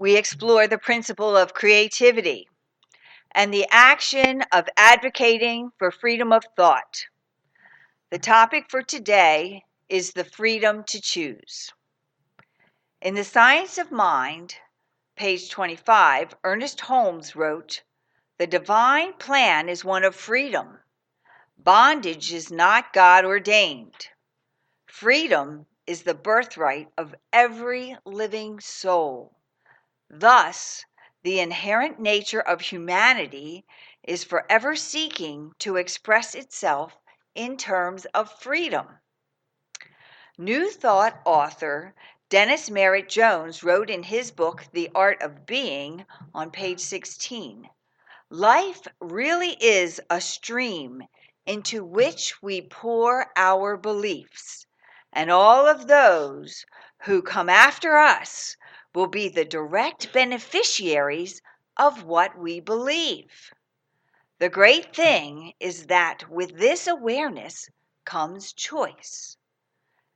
we explore the principle of creativity and the action of advocating for freedom of thought. The topic for today is the freedom to choose. In The Science of Mind, page 25, Ernest Holmes wrote, "The divine plan is one of freedom. Bondage is not God ordained. Freedom is the birthright of every living soul. Thus, the inherent nature of humanity is forever seeking to express itself in terms of freedom." New Thought author Dennis Merritt Jones wrote in his book, The Art of Being, on page 16, "Life really is a stream into which we pour our beliefs, and all of those who come after us will be the direct beneficiaries of what we believe. The great thing is that with this awareness comes choice.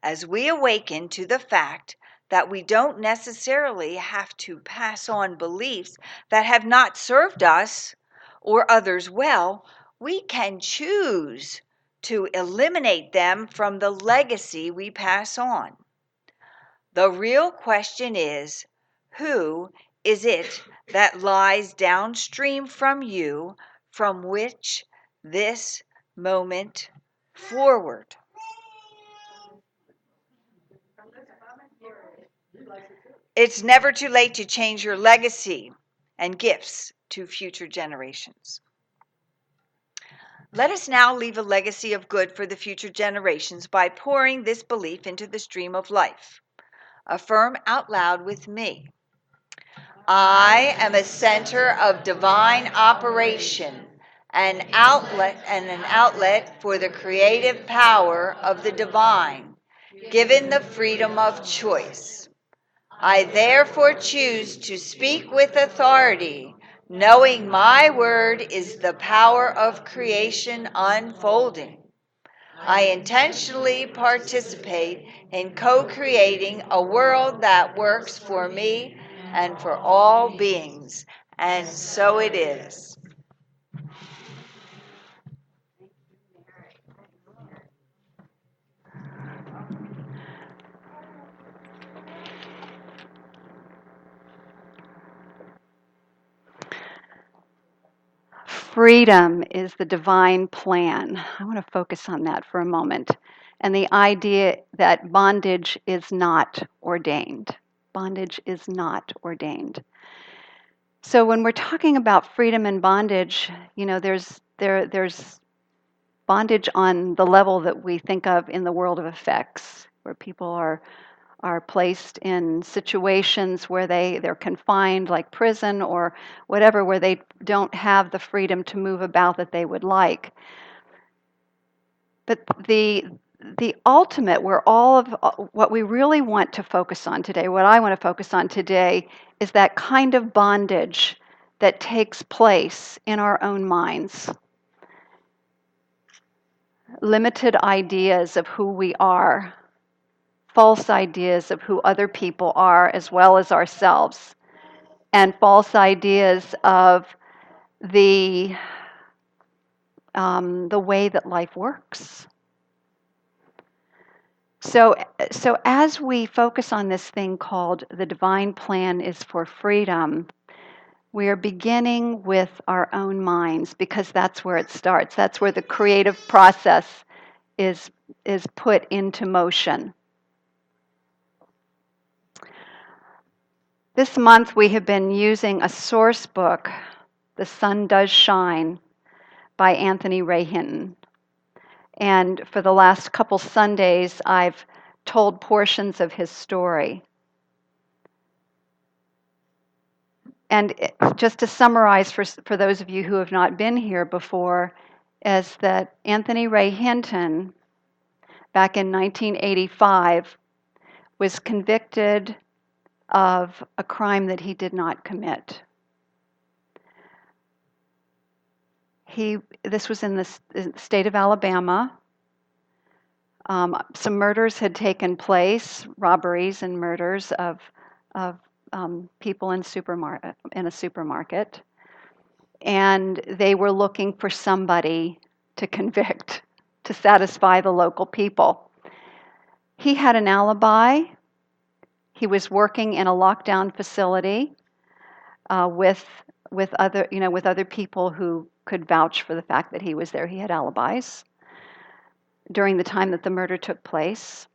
As we awaken to the fact that we don't necessarily have to pass on beliefs that have not served us or others well, we can choose to eliminate them from the legacy we pass on. The real question is, who is it that lies downstream from you from which this moment forward? It's never too late to change your legacy and gifts to future generations. Let us now leave a legacy of good for the future generations by pouring this belief into the stream of life. Affirm out loud with me. I am a center of divine operation, an outlet for the creative power of the divine, given the freedom of choice. I therefore choose to speak with authority, knowing my word is the power of creation unfolding. I intentionally participate in co-creating a world that works for me and for all beings, and so it is." Freedom is the divine plan. I want to focus on that for a moment. And the idea that bondage is not ordained. Bondage is not ordained. So when we're talking about freedom and bondage, there's bondage on the level that we think of in the world of effects, where people are placed in situations where they're confined, like prison or whatever, where they don't have the freedom to move about that they would like. But the ultimate, where all of what we really want to focus on today, what I want to focus on today, is that kind of bondage that takes place in our own minds. Limited ideas of who we are, false ideas of who other people are as well as ourselves, and false ideas of the way that life works. So as we focus on this thing called the divine plan is for freedom, we are beginning with our own minds, because that's where it starts. That's where the creative process is put into motion. This month we have been using a source book, The Sun Does Shine, by Anthony Ray Hinton. And for the last couple Sundays, I've told portions of his story. And just to summarize for those of you who have not been here before, is that Anthony Ray Hinton, back in 1985, was convicted of a crime that he did not commit. This was in the state of Alabama. Some murders had taken place, robberies and murders of people in a supermarket, and they were looking for somebody to convict to satisfy the local people. He had an alibi. He was working in a lockdown facility with other people who could vouch for the fact that he was there. He had alibis during the time that the murder took place.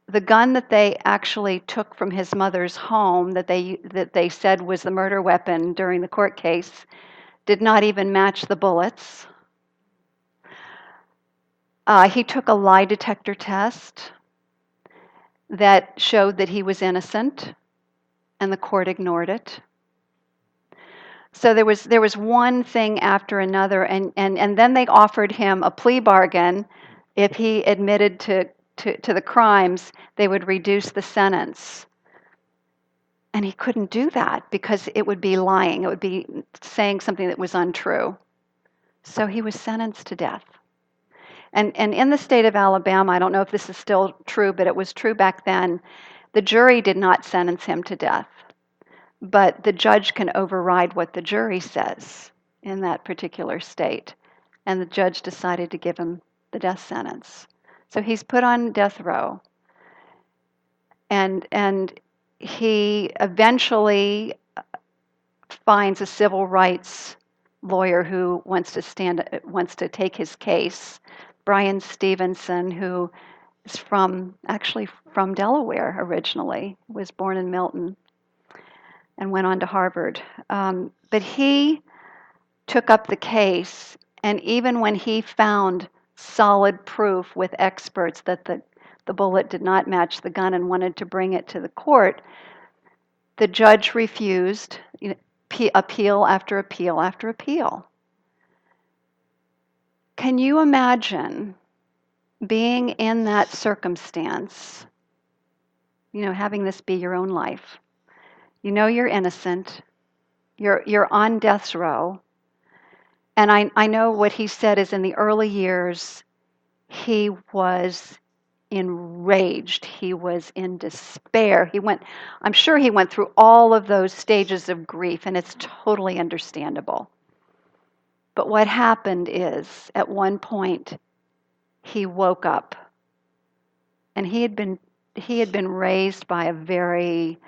The gun that they actually took from his mother's home that they said was the murder weapon during the court case did not even match the bullets. He took a lie detector test that showed that he was innocent, and the court ignored it. So there was one thing after another, and then they offered him a plea bargain. If he admitted to the crimes, they would reduce the sentence. And he couldn't do that because it would be lying. It would be saying something that was untrue. So he was sentenced to death. And in the state of Alabama, I don't know if this is still true, but it was true back then, the jury did not sentence him to death. But the judge can override what the jury says in that particular state. And the judge decided to give him the death sentence. So he's put on death row. And he eventually finds a civil rights lawyer who wants to take his case, Brian Stevenson, who is actually from Delaware originally, was born in Milton and went on to Harvard. But he took up the case, and even when he found solid proof with experts that the bullet did not match the gun and wanted to bring it to the court, the judge refused, appeal after appeal after appeal. Can you imagine being in that circumstance, having this be your own life? You're innocent. You're on death row. And I know what he said is in the early years, he was enraged. He was in despair. I'm sure he went through all of those stages of grief, and it's totally understandable. But what happened is, at one point, he woke up. And he had been raised by a very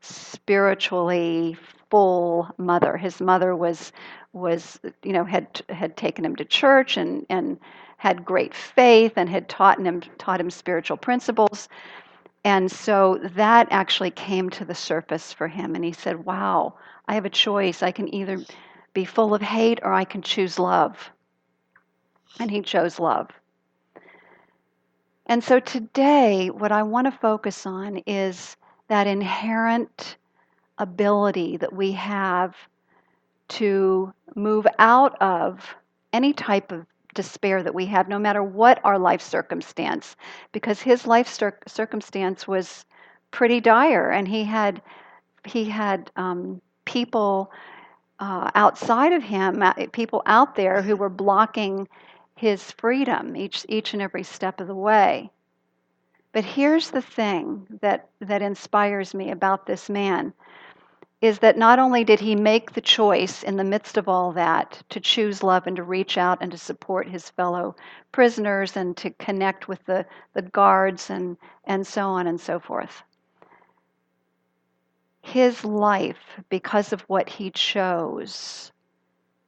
spiritually full mother. His mother was had taken him to church and had great faith and had taught him spiritual principles. And so that actually came to the surface for him, and he said, wow, I have a choice. I can either be full of hate or I can choose love. And he chose love. And so today, what I want to focus on is that inherent ability that we have to move out of any type of despair that we have, no matter what our life circumstance, because his life circumstance was pretty dire, and he had people outside of him, people out there who were blocking his freedom each and every step of the way. But here's the thing that inspires me about this man, is that not only did he make the choice in the midst of all that to choose love and to reach out and to support his fellow prisoners and to connect with the guards and so on and so forth. His life, because of what he chose,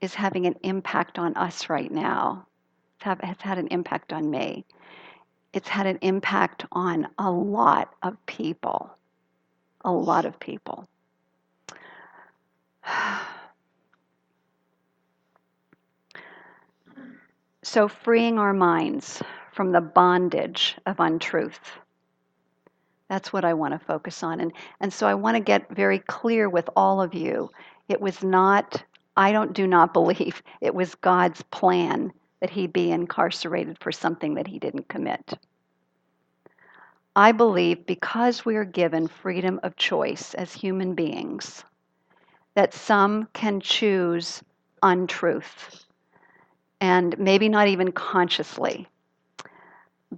is having an impact on us right now. Has had an impact on me. It's had an impact on a lot of people. A lot of people. So freeing our minds from the bondage of untruth. That's what I want to focus on. And so I want to get very clear with all of you. It was not, do not believe, it was God's plan that he be incarcerated for something that he didn't commit. I believe because we are given freedom of choice as human beings, that some can choose untruth, and maybe not even consciously,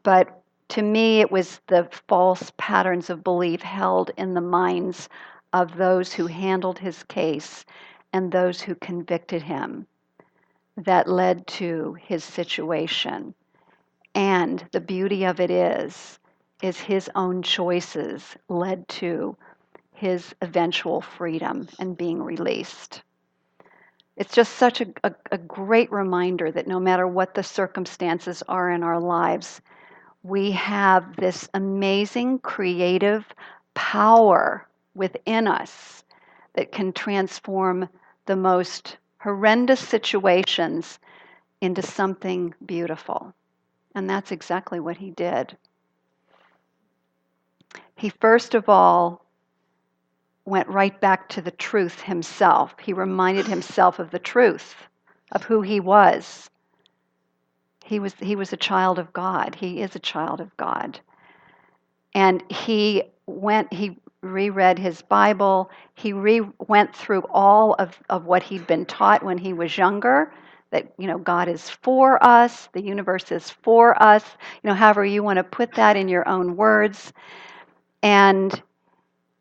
but To me, it was the false patterns of belief held in the minds of those who handled his case and those who convicted him that led to his situation. And the beauty of it is his own choices led to his eventual freedom and being released. It's just such a great reminder that no matter what the circumstances are in our lives, we have this amazing creative power within us that can transform the most horrendous situations into something beautiful. And that's exactly what he did. He first of all went right back to the truth himself. He reminded himself of the truth of who he was. He was a child of God. He is a child of God. And he reread his Bible. He went through all of what he'd been taught when he was younger, that, God is for us, the universe is for us, however you want to put that in your own words. And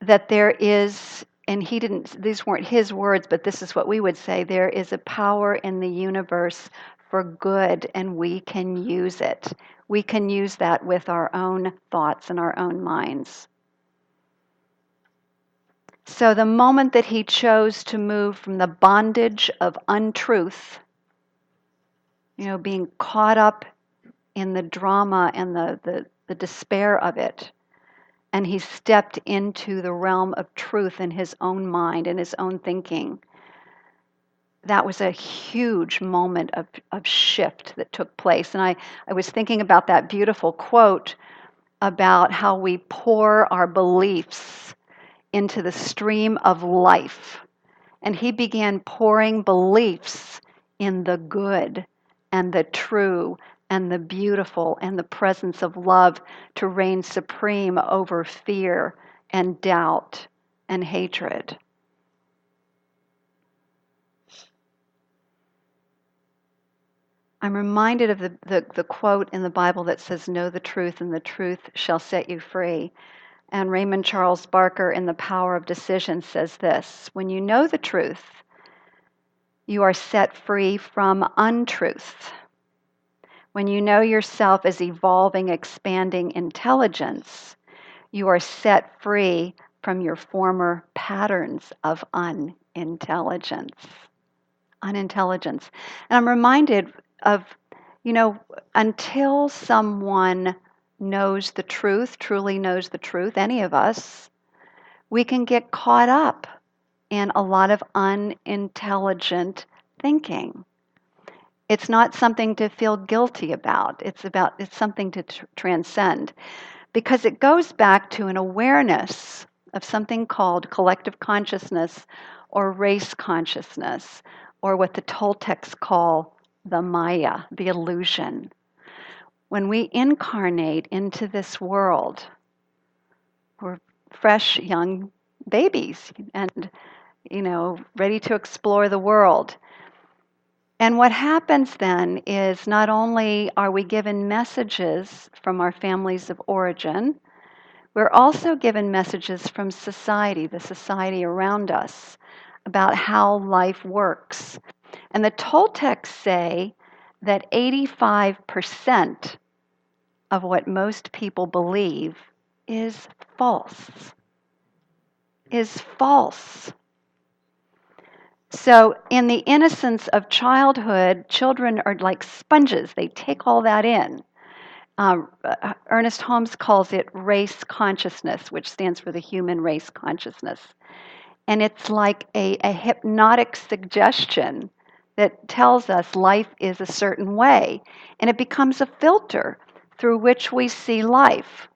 that there is, and these weren't his words, but this is what we would say, there is a power in the universe for good, and we can use it. We can use that with our own thoughts and our own minds. So the moment that he chose to move from the bondage of untruth, being caught up in the drama and the despair of it, and he stepped into the realm of truth in his own mind and his own thinking, that was a huge moment of shift that took place. And I was thinking about that beautiful quote about how we pour our beliefs into the stream of life. And he began pouring beliefs in the good and the true and the beautiful and the presence of love to reign supreme over fear and doubt and hatred. I'm reminded of the quote in the Bible that says, "Know the truth, and the truth shall set you free." And Raymond Charles Barker in The Power of Decision says this: when you know the truth, you are set free from untruth. When you know yourself as evolving, expanding intelligence, you are set free from your former patterns of unintelligence. Unintelligence. And I'm reminded of, until someone knows the truth, truly knows the truth, any of us, we can get caught up in a lot of unintelligent thinking. It's not something to feel guilty about. It's something to transcend, because it goes back to an awareness of something called collective consciousness or race consciousness, or what the Toltecs call the Maya, the illusion. When we incarnate into this world, we're fresh young babies and, ready to explore the world. And what happens then is not only are we given messages from our families of origin, we're also given messages from society, the society around us, about how life works. And the Toltecs say that 85% of what most people believe is false. Is false. So, in the innocence of childhood, children are like sponges. They take all that in. Ernest Holmes calls it race consciousness, which stands for the human race consciousness. And it's like a hypnotic suggestion that tells us life is a certain way. And it becomes a filter through which we see life.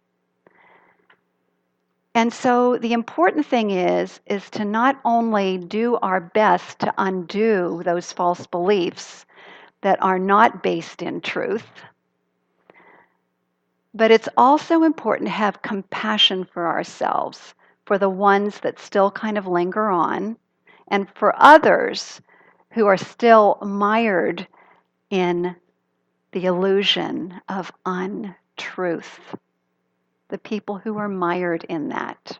And so the important thing is to not only do our best to undo those false beliefs that are not based in truth, but it's also important to have compassion for ourselves, for the ones that still kind of linger on, and for others who are still mired in the illusion of untruth. truth, the people who are mired in that.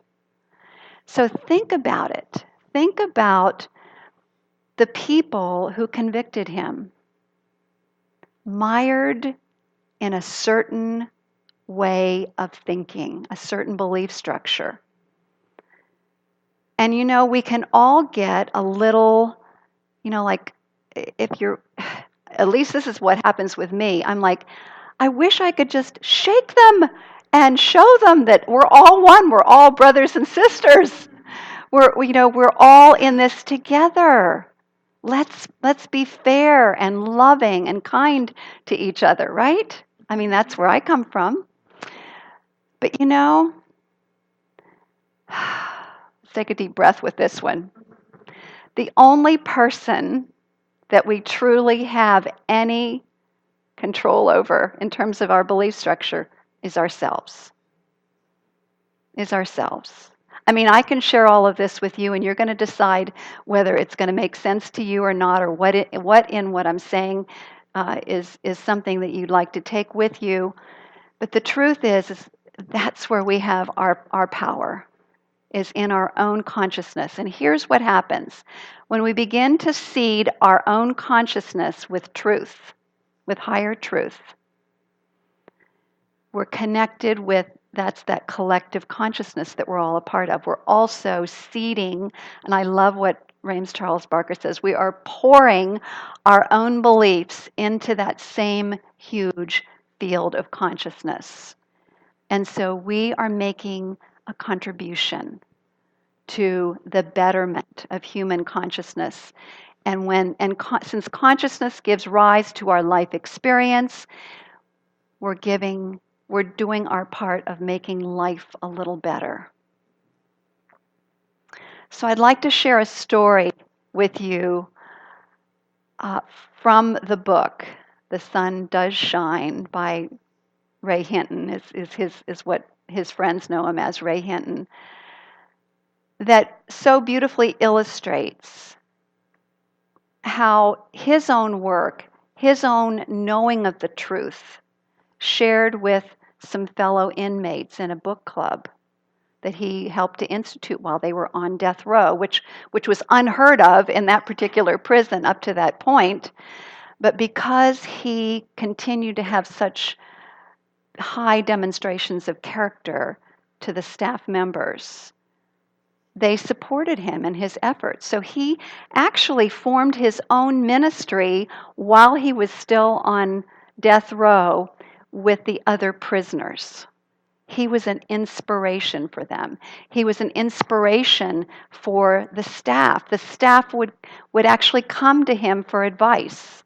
So think about it. Think about the people who convicted him, mired in a certain way of thinking, a certain belief structure. And we can all get a little, like if you're, at least this is what happens with me. I'm like, I wish I could just shake them and show them that we're all one. We're all brothers and sisters. We're all in this together. Let's be fair and loving and kind to each other, right? I mean, that's where I come from. But let's take a deep breath with this one. The only person that we truly have any control over in terms of our belief structure is ourselves. I mean, I can share all of this with you, and you're going to decide whether it's going to make sense to you or not, or what in what I'm saying is something that you'd like to take with you. But the truth is that's where we have our power, is in our own consciousness. And here's what happens. When we begin to seed our own consciousness with truth, with higher truth, we're connected with that collective consciousness that we're all a part of. We're also seeding, and I love what Rames Charles Barker says, we are pouring our own beliefs into that same huge field of consciousness. And so we are making a contribution to the betterment of human consciousness. Since consciousness gives rise to our life experience, we're doing our part of making life a little better. So I'd like to share a story with you from the book, The Sun Does Shine by Ray Hinton, is what his friends know him as, Ray Hinton, that so beautifully illustrates how his own work, his own knowing of the truth, shared with some fellow inmates in a book club that he helped to institute while they were on death row, which was unheard of in that particular prison up to that point. But because he continued to have such high demonstrations of character to the staff members, they supported him in his efforts. So he actually formed his own ministry while he was still on death row with the other prisoners. He was an inspiration for them. He was an inspiration for the staff. The staff would actually come to him for advice.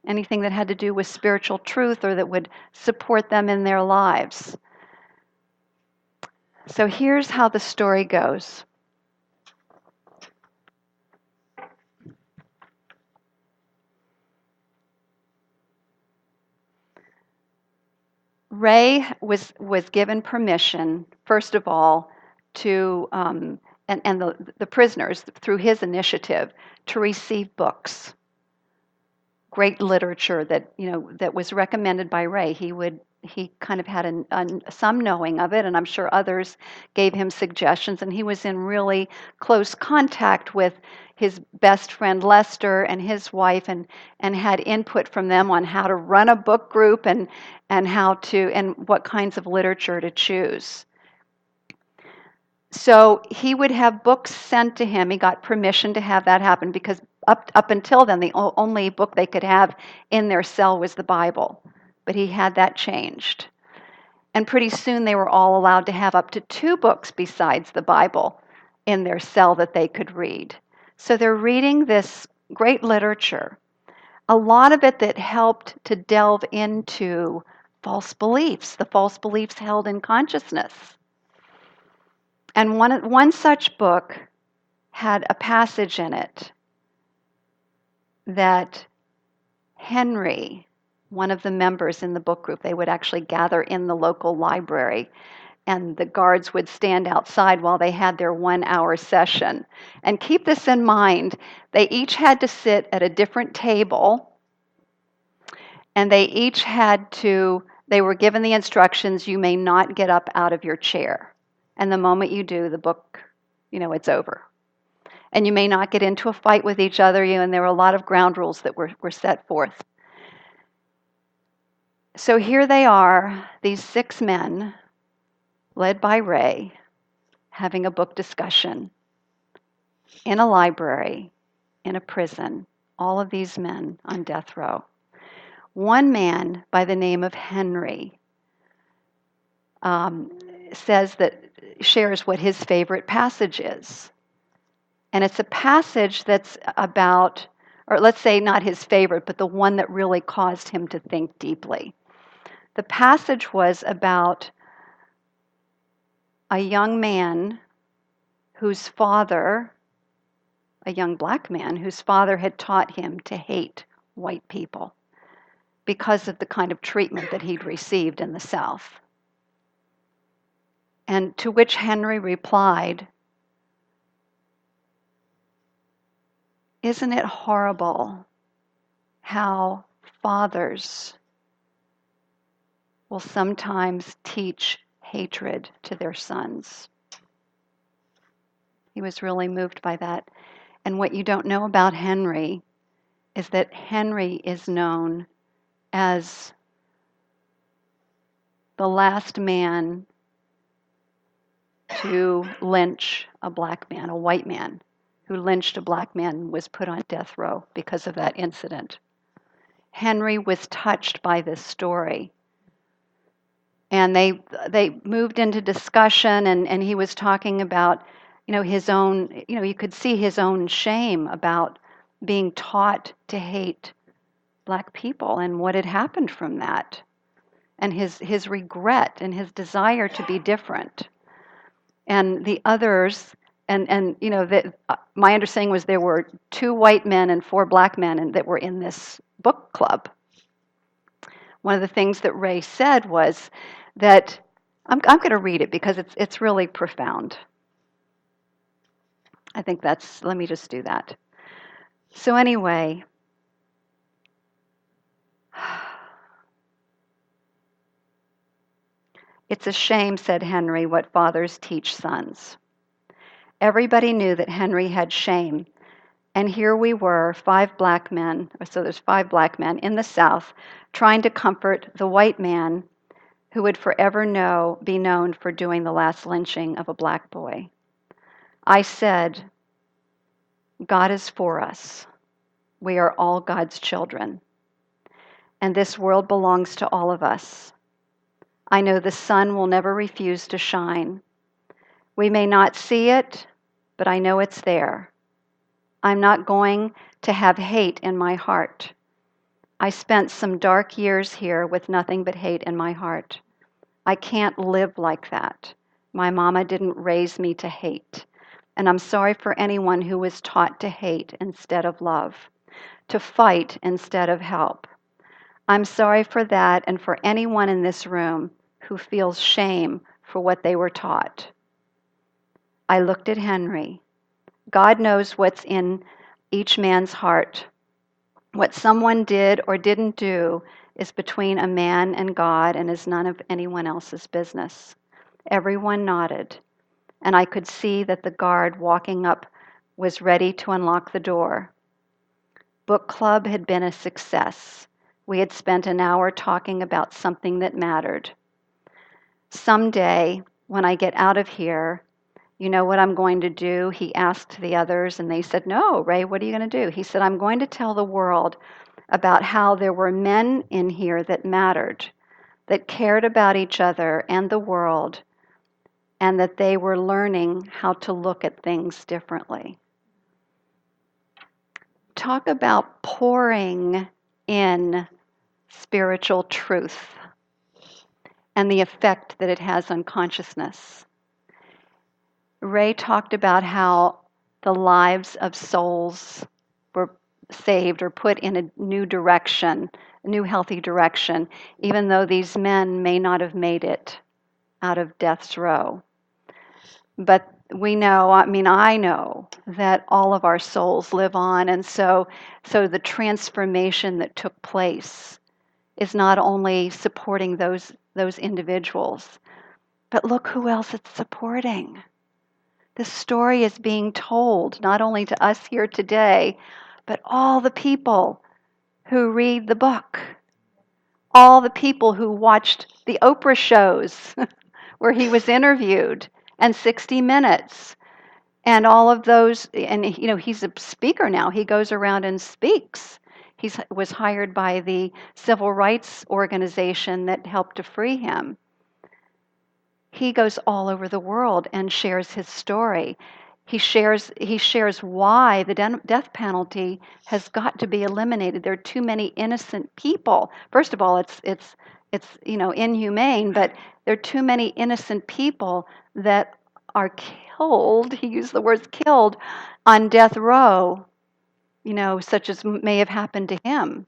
Anything that had to do with spiritual truth or that would support them in their lives. So here's how the story goes. Ray was given permission, first of all, to and the prisoners through his initiative to receive books, great literature that was recommended by Ray. He kind of had some knowing of it, and I'm sure others gave him suggestions. And he was in really close contact with his best friend Lester and his wife, and had input from them on how to run a book group and what kinds of literature to choose. So he would have books sent to him. He got permission to have that happen because up until then, the only book they could have in their cell was the Bible. But he had that changed. And pretty soon they were all allowed to have up to 2 books besides the Bible in their cell that they could read. So they're reading this great literature, a lot of it that helped to delve into false beliefs, the false beliefs held in consciousness. And one such book had a passage in it that Henry, one of the members in the book group, they would actually gather in the local library, and the guards would stand outside while they had their 1-hour session. And keep this in mind, they each had to sit at a different table, and they each had to They were given the instructions, you may not get up out of your chair. And the moment you do, the book, it's over. And you may not get into a fight with each other, and there were a lot of ground rules that were set forth. So here they are, these 6 men, led by Ray, having a book discussion in a library, in a prison, all of these men on death row. One man by the name of Henry shares what his favorite passage is. And it's a passage that's about, or let's say not his favorite, but the one that really caused him to think deeply. The passage was about a young man whose father, a young black man, whose father had taught him to hate white people because of the kind of treatment that he'd received in the South. And to which Henry replied, "Isn't it horrible how fathers will sometimes teach hatred to their sons?" He was really moved by that. And what you don't know about Henry is that Henry is known as the last man to lynch a black man, a white man who lynched a black man was put on death row because of that incident. Henry was touched by this story. And they moved into discussion, and he was talking about, his own, you could see his own shame about being taught to hate black people and what had happened from that, and his regret and his desire to be different. And the others, my understanding was there were 2 white men and 4 black men that were in this book club. One of the things that Ray said was that, I'm going to read it because it's really profound. I think let me just do that. So anyway, "It's a shame," said Henry, "what fathers teach sons." Everybody knew that Henry had shame, and here we were, 5 black men, so there's 5 black men in the South, trying to comfort the white man who would forever be known for doing the last lynching of a black boy. I said, "God is for us. We are all God's children, and this world belongs to all of us. I know the sun will never refuse to shine. We may not see it, but I know it's there. I'm not going to have hate in my heart. I spent some dark years here with nothing but hate in my heart. I can't live like that. My mama didn't raise me to hate. And I'm sorry for anyone who was taught to hate instead of love, to fight instead of help. I'm sorry for that and for anyone in this room who feels shame for what they were taught." I looked at Henry. God knows what's in each man's heart. What someone did or didn't do is between a man and God and is none of anyone else's business. Everyone nodded, and I could see that the guard walking up was ready to unlock the door. Book club had been a success. We had spent an hour talking about something that mattered. "Someday, when I get out of here, you know what I'm going to do?" he asked the others, and they said, "No, Ray, what are you going to do?" He said, "I'm going to tell the world about how there were men in here that mattered, that cared about each other and the world, and that they were learning how to look at things differently." Talk about pouring in spiritual truth and the effect that it has on consciousness. Ray talked about how the lives of souls were saved or put in a new direction, a new healthy direction, even though these men may not have made it out of death's row. But we know, I know that all of our souls live on, and so the transformation that took place is not only supporting those individuals, but look who else it's supporting. The story is being told not only to us here today, but all the people who read the book, all the people who watched the Oprah shows where he was interviewed, and 60 Minutes, and all of those. And he's a speaker now. He goes around and speaks. He was hired by the civil rights organization that helped to free him. He goes all over the world and shares his story. He shares why the death penalty has got to be eliminated. There are too many innocent people. First of all, it's inhumane, but there are too many innocent people that are killed. He used the words killed on death row, such as may have happened to him.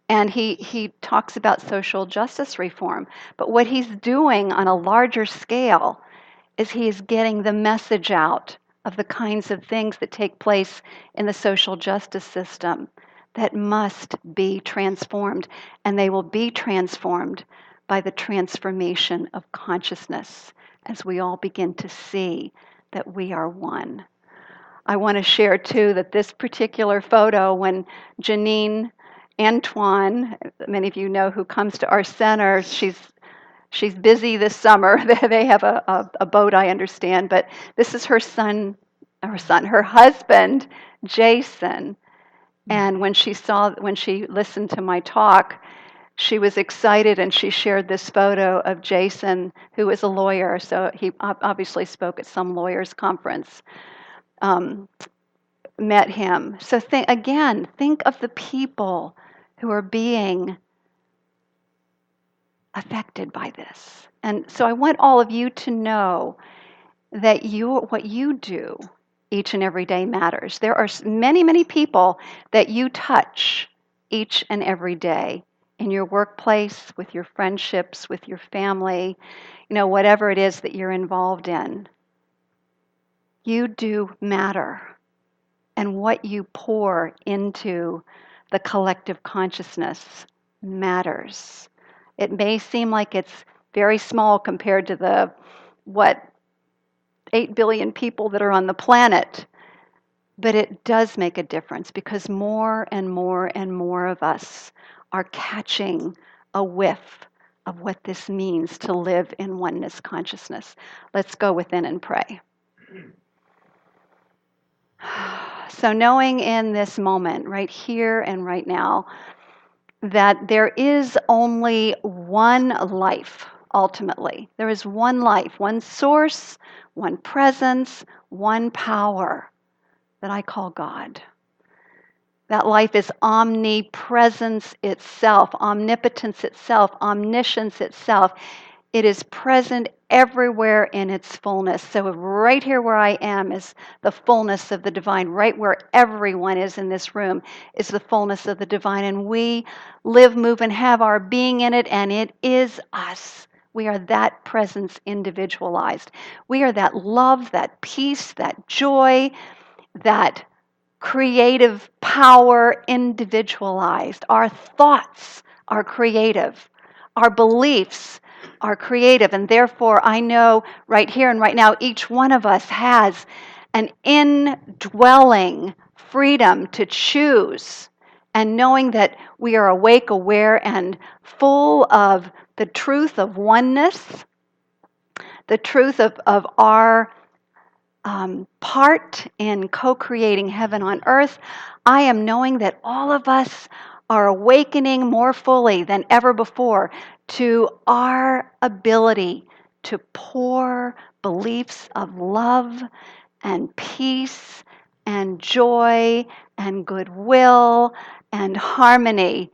And he talks about social justice reform. But what he's doing on a larger scale is he's getting the message out of the kinds of things that take place in the social justice system that must be transformed. And they will be transformed by the transformation of consciousness as we all begin to see that we are one. I want to share too that this particular photo, when Janine Antoine, many of you know, who comes to our center, she's busy this summer. They have a boat, I understand, but this is her husband, Jason. And when she listened to my talk, she was excited and she shared this photo of Jason, who is a lawyer. So he obviously spoke at some lawyers' conference. Met him. So think of the people who are being affected by this. And so I want all of you to know that what you do each and every day matters. There are many, many people that you touch each and every day in your workplace, with your friendships, with your family, whatever it is that you're involved in. You do matter. And what you pour into the collective consciousness matters. It may seem like it's very small compared to the 8 billion people that are on the planet, but it does make a difference because more and more and more of us are catching a whiff of what this means to live in oneness consciousness. Let's go within and pray. So knowing in this moment, right here and right now, that there is only one life, ultimately. There is one life, one source, one presence, one power that I call God. That life is omnipresence itself, omnipotence itself, omniscience itself. It is present everywhere in its fullness. So right here where I am is the fullness of the divine. Right where everyone is in this room is the fullness of the divine. And we live, move, and have our being in it, and it is us. We are that presence individualized. We are that love, that peace, that joy, that creative power individualized. Our thoughts are creative. Our beliefs are creative. And therefore, I know right here and right now, each one of us has an indwelling freedom to choose. And knowing that we are awake, aware, and full of the truth of oneness, the truth of our part in co-creating heaven on earth, I am knowing that all of us are awakening more fully than ever before to our ability to pour beliefs of love and peace and joy and goodwill and harmony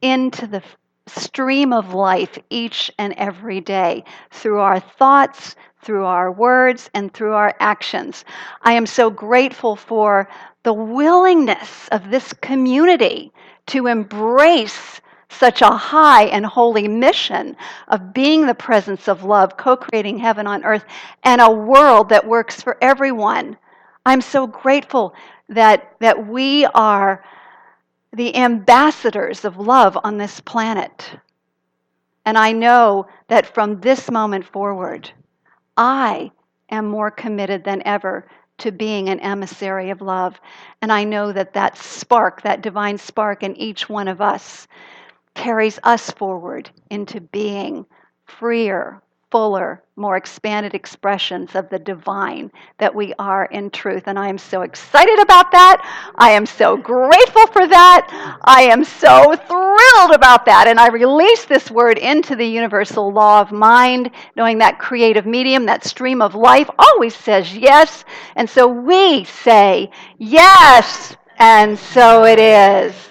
into the stream of life each and every day through our thoughts, through our words, and through our actions. I am so grateful for the willingness of this community to embrace such a high and holy mission of being the presence of love, co-creating heaven on earth, and a world that works for everyone. I'm so grateful that we are the ambassadors of love on this planet. And I know that from this moment forward, I am more committed than ever to being an emissary of love. And I know that that spark, that divine spark in each one of us, carries us forward into being freer, fuller, more expanded expressions of the divine that we are in truth. And I am so excited about that. I am so grateful for that. I am so thrilled about that. And I release this word into the universal law of mind, knowing that creative medium, that stream of life, always says yes. And so we say yes, and so it is.